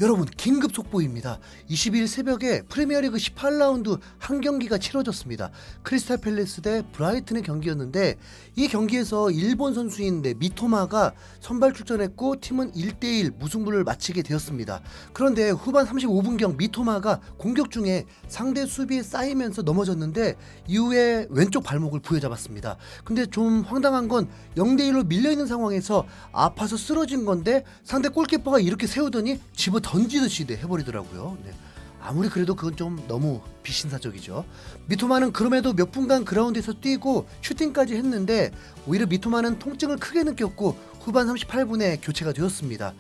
여러분, 긴급 속보입니다. 22일 새벽에 프리미어리그 18라운드 한 경기가 치러졌습니다. 크리스탈 팰리스 대 브라이튼의 경기였는데, 이 경기에서 일본 선수인 미토마가 선발 출전했고 팀은 1대1 무승부를 마치게 되었습니다. 그런데 후반 35분경 미토마가 공격 중에 상대 수비에 쌓이면서 넘어졌는데 이후에 왼쪽 발목을 부여잡았습니다. 근데 좀 황당한 건 0대1로 밀려있는 상황에서 아파서 쓰러진 건데 상대 골키퍼가 이렇게 세우더니 집어 던지듯이 해버리더라고요. 아무리 그래도 그건 좀 너무 비신사적이죠. 미토마는 그럼에도 몇 분간 그라운드에서 뛰고 슈팅까지 했는데 오히려 미토마는 통증을 크게 느꼈고 후반 38분에 교체가 되었습니다.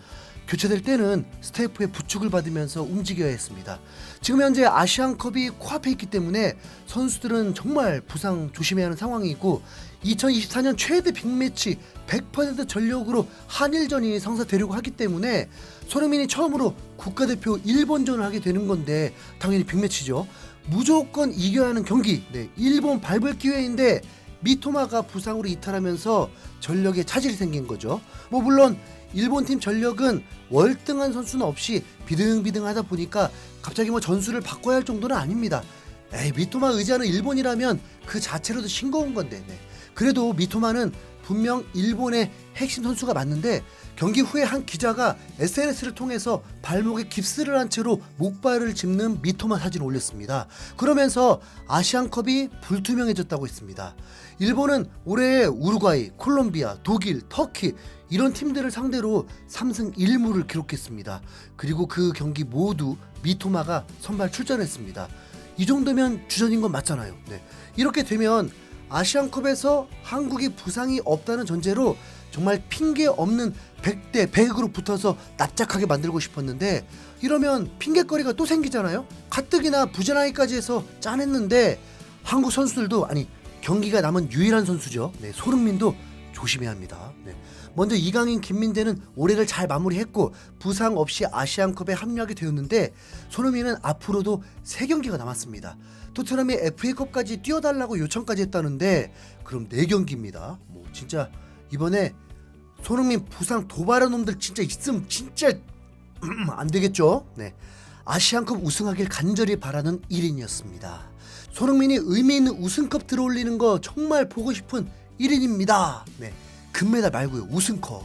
교체될 때는 스태프의 부축을 받으면서 움직여야 했습니다. 지금 현재 아시안컵이 코앞에 있기 때문에 선수들은 정말 부상 조심해야 하는 상황이고 2024년 최대 빅매치 100% 전력으로 한일전이 성사되려고 하기 때문에 손흥민이 처음으로 국가대표 일본전을 하게 되는 건데 당연히 빅매치죠. 무조건 이겨야 하는 경기, 일본 밟을 기회인데 미토마가 부상으로 이탈하면서 전력에 차질이 생긴 거죠. 물론 일본팀 전력은 월등한 선수는 없이 비등비등하다 보니까 갑자기 전술을 바꿔야 할 정도는 아닙니다. 미토마 의지하는 일본이라면 그 자체로도 싱거운 건데 그래도 미토마는 분명 일본의 핵심 선수가 맞는데 경기 후에 한 기자가 SNS를 통해서 발목에 깁스를 한 채로 목발을 짚는 미토마 사진을 올렸습니다. 그러면서 아시안컵이 불투명해졌다고 했습니다. 일본은 올해 우루과이, 콜롬비아, 독일, 터키 이런 팀들을 상대로 3승 1무를 기록했습니다. 그리고 그 경기 모두 미토마가 선발 출전했습니다. 이 정도면 주전인 건 맞잖아요. 이렇게 되면 아시안컵에서 한국이 부상이 없다는 전제로 정말 핑계 없는 100대 100으로 붙어서 납작하게 만들고 싶었는데 이러면 핑계거리가 또 생기잖아요. 가뜩이나 부진하기까지 해서 짠했는데 한국 선수들도 경기가 남은 유일한 선수죠. 손흥민도 조심해야 합니다. 먼저 이강인, 김민재는 올해를 잘 마무리했고 부상 없이 아시안컵에 합류하게 되었는데 손흥민은 앞으로도 3경기가 남았습니다. 토트넘이 FA컵까지 뛰어달라고 요청까지 했다는데 그럼 4경기입니다. 진짜 이번에 손흥민 부상 도발한 놈들 진짜 있으면 진짜 안 되겠죠? 아시안컵 우승하길 간절히 바라는 1인이었습니다. 손흥민이 의미 있는 우승컵 들어올리는 거 정말 보고 싶은 1인입니다. 금메달 말고요, 우승컵.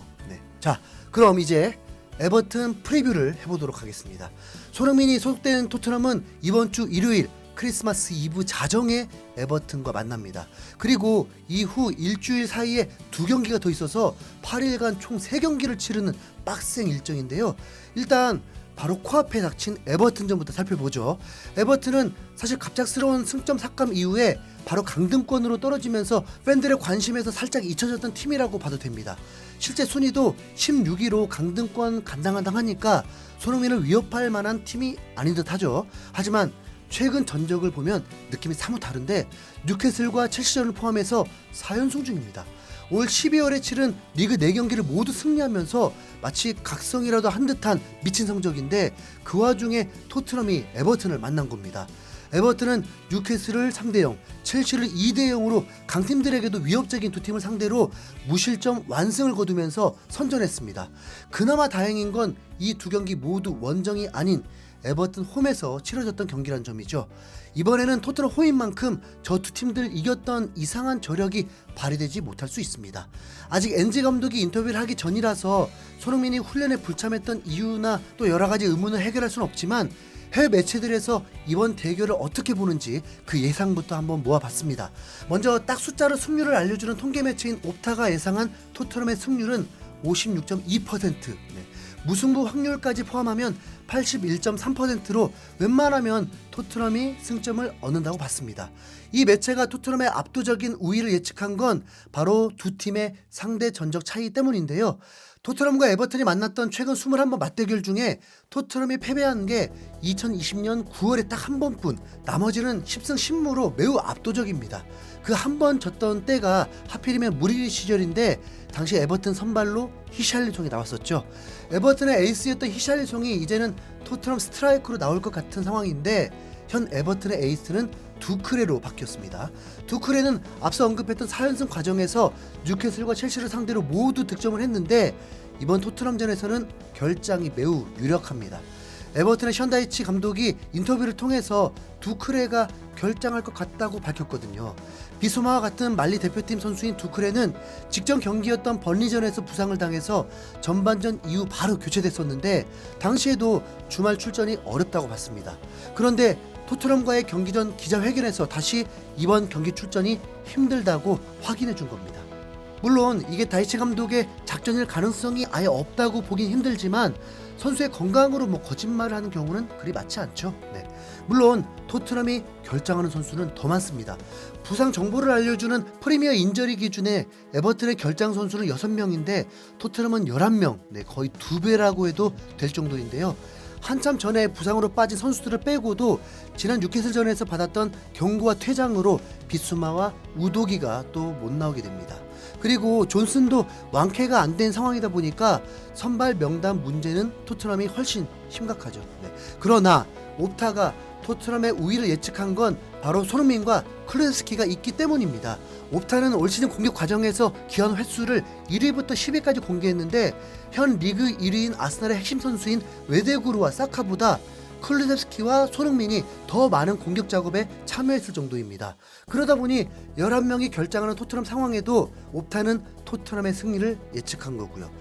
자, 그럼 이제 에버튼 프리뷰를 해보도록 하겠습니다. 손흥민이 소속된 토트넘은 이번 주 일요일 크리스마스 이브 자정에 에버튼과 만납니다. 그리고 이후 일주일 사이에 2경기가 더 있어서 8일간 총 3경기를 치르는 빡센 일정인데요. 일단 바로 코앞에 닥친 에버튼전부터 살펴보죠. 에버튼은 사실 갑작스러운 승점 삭감 이후에 바로 강등권으로 떨어지면서 팬들의 관심에서 살짝 잊혀졌던 팀이라고 봐도 됩니다. 실제 순위도 16위로 강등권 간당간당하니까 손흥민을 위협할 만한 팀이 아닌 듯하죠. 하지만 최근 전적을 보면 느낌이 사뭇 다른데 뉴캐슬과 첼시전을 포함해서 4연승 중입니다. 올 12월에 치른 리그 4경기를 모두 승리하면서 마치 각성이라도 한 듯한 미친 성적인데 그 와중에 토트넘이 에버튼을 만난 겁니다. 에버튼은 뉴캐슬을 3대0, 첼시를 2대0으로 강팀들에게도 위협적인 두 팀을 상대로 무실점 완승을 거두면서 선전했습니다. 그나마 다행인 건 이 2경기 모두 원정이 아닌 에버튼 홈에서 치러졌던 경기란 점이죠. 이번에는 토트넘 홈인 만큼 저 두 팀들 이겼던 이상한 저력이 발휘되지 못할 수 있습니다. 아직 엔지 감독이 인터뷰를 하기 전이라서 손흥민이 훈련에 불참했던 이유나 또 여러가지 의문을 해결할 수는 없지만 해외 매체들에서 이번 대결을 어떻게 보는지 그 예상부터 한번 모아봤습니다. 먼저 딱 숫자로 승률을 알려주는 통계 매체인 옵타가 예상한 토트넘의 승률은 56.2%, 무승부 확률까지 포함하면 81.3%로 웬만하면 토트넘이 승점을 얻는다고 봤습니다. 이 매체가 토트넘의 압도적인 우위를 예측한 건 바로 두 팀의 상대 전적 차이 때문인데요. 토트넘과 에버튼이 만났던 최근 21번 맞대결 중에 토트넘이 패배한 게 2020년 9월에 딱 한 번뿐, 나머지는 10승 10무로 매우 압도적입니다. 그 한 번 졌던 때가 하필이면 무리뉴 시절인데 당시 에버튼 선발로 히샬리송이 나왔었죠. 에버튼의 에이스였던 히샬리송이 이제는 토트넘 스트라이커로 나올 것 같은 상황인데 현 에버튼의 에이스는 두크레로 바뀌었습니다. 두크레는 앞서 언급했던 4연승 과정에서 뉴캐슬과 첼시를 상대로 모두 득점을 했는데 이번 토트넘전에서는 결장이 매우 유력합니다. 에버튼의 션다이치 감독이 인터뷰를 통해서 두크레가 결장할 것 같다고 밝혔거든요. 비수마와 같은 말리 대표팀 선수인 두크레는 직전 경기였던 번리전에서 부상을 당해서 전반전 이후 바로 교체됐었는데 당시에도 주말 출전이 어렵다고 봤습니다. 그런데 토트넘과의 경기 전 기자회견에서 다시 이번 경기 출전이 힘들다고 확인해 준 겁니다. 물론 이게 다이치 감독의 작전일 가능성이 아예 없다고 보긴 힘들지만 선수의 건강으로 거짓말을 하는 경우는 그리 많지 않죠. 네. 물론 토트넘이 결장하는 선수는 더 많습니다. 부상 정보를 알려주는 프리미어 인저리 기준에 에버튼의 결장 선수는 6명인데 토트넘은 11명, 거의 2배라고 해도 될 정도인데요. 한참 전에 부상으로 빠진 선수들을 빼고도 지난 뉴캐슬전에서 받았던 경고와 퇴장으로 비수마와 우도기가 또 못 나오게 됩니다. 그리고 존슨도 완쾌가 안 된 상황이다 보니까 선발 명단 문제는 토트넘이 훨씬 심각하죠. 그러나 옵타가 토트넘의 우위를 예측한 건 바로 손흥민과 클루세스키가 있기 때문입니다. 옵타는 올 시즌 공격 과정에서 기원 횟수를 1위부터 10위까지 공개했는데 현 리그 1위인 아스날의 핵심 선수인 웨데구르와 사카보다 클루세스키와 손흥민이 더 많은 공격 작업에 참여했을 정도입니다. 그러다 보니 11명이 결장하는 토트넘 상황에도 옵타는 토트넘의 승리를 예측한 거고요.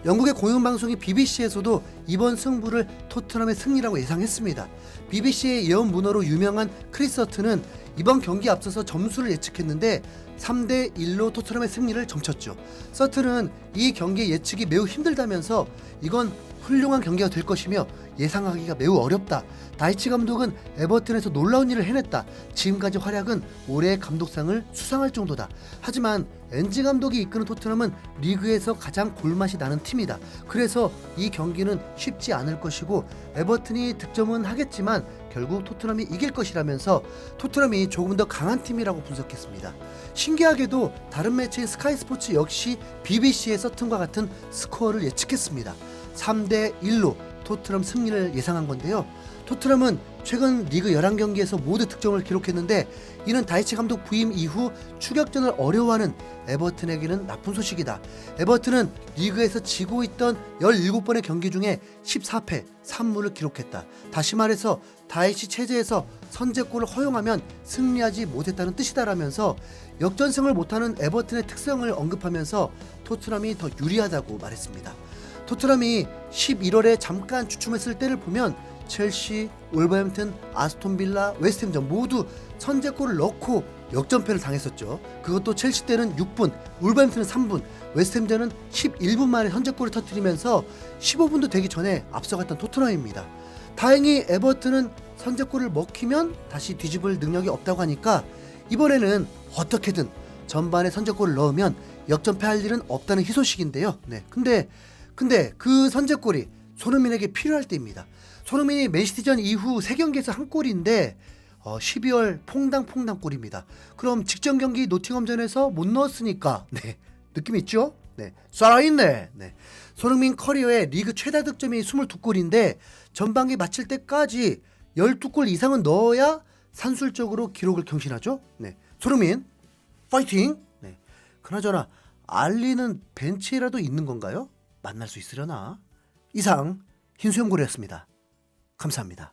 영국의 공영방송인 BBC에서도 이번 승부를 토트넘의 승리라고 예상했습니다. BBC의 예언 문어로 유명한 크리스 허튼은 이번 경기 앞서서 점수를 예측했는데 3대1로 토트넘의 승리를 점쳤죠. 서튼은 이 경기의 예측이 매우 힘들다면서 이건 훌륭한 경기가 될 것이며 예상하기가 매우 어렵다. 다이치 감독은 에버튼에서 놀라운 일을 해냈다. 지금까지 활약은 올해의 감독상을 수상할 정도다. 하지만 엔지 감독이 이끄는 토트넘은 리그에서 가장 골맛이 나는 팀이다. 그래서 이 경기는 쉽지 않을 것이고 에버튼이 득점은 하겠지만 결국 토트넘이 이길 것이라면서 토트넘이 조금 더 강한 팀이라고 분석했습니다. 신기하게도 다른 매체인 스카이 스포츠 역시 BBC의 서튼과 같은 스코어를 예측했습니다. 3대1로 토트넘 승리를 예상한 건데요. 토트넘은 최근 리그 11경기에서 모두 득점을 기록했는데 이는 다이치 감독 부임 이후 추격전을 어려워하는 에버튼에게는 나쁜 소식이다. 에버튼은 리그에서 지고 있던 17번의 경기 중에 14패 3무를 기록했다. 다시 말해서 다이치 체제에서 선제골을 허용하면 승리하지 못했다는 뜻이다라면서 역전승을 못하는 에버튼의 특성을 언급하면서 토트넘이 더 유리하다고 말했습니다. 토트넘이 11월에 잠깐 주춤했을 때를 보면 첼시, wolverhampton, 아스톤 빌라, 웨스트햄전 모두 선제골을 넣고 역전패를 당했었죠. 그것도 첼시 때는 6분, wolverhampton은 3분, 웨스트햄전은 11분 만에 선제골을 터뜨리면서 15분도 되기 전에 앞서갔던 토트넘입니다. 다행히 에버튼은 선제골을 먹히면 다시 뒤집을 능력이 없다고 하니까 이번에는 어떻게든 전반에 선제골을 넣으면 역전패할 일은 없다는 희소식인데요. 근데 그 선제골이 손흥민에게 필요할 때입니다. 손흥민이 맨시티전 이후 3경기에서 한 골인데 12월 퐁당 골입니다. 그럼 직전 경기 노팅엄전에서 못 넣었으니까 느낌 있죠? 살아있네. 손흥민 커리어의 리그 최다 득점이 22골인데 전반기 마칠 때까지 12골 이상은 넣어야 산술적으로 기록을 경신하죠. 손흥민 파이팅. 그나저나 알리는 벤치에라도 있는 건가요? 만날 수 있으려나? 이상 흰수염고래였습니다. 감사합니다.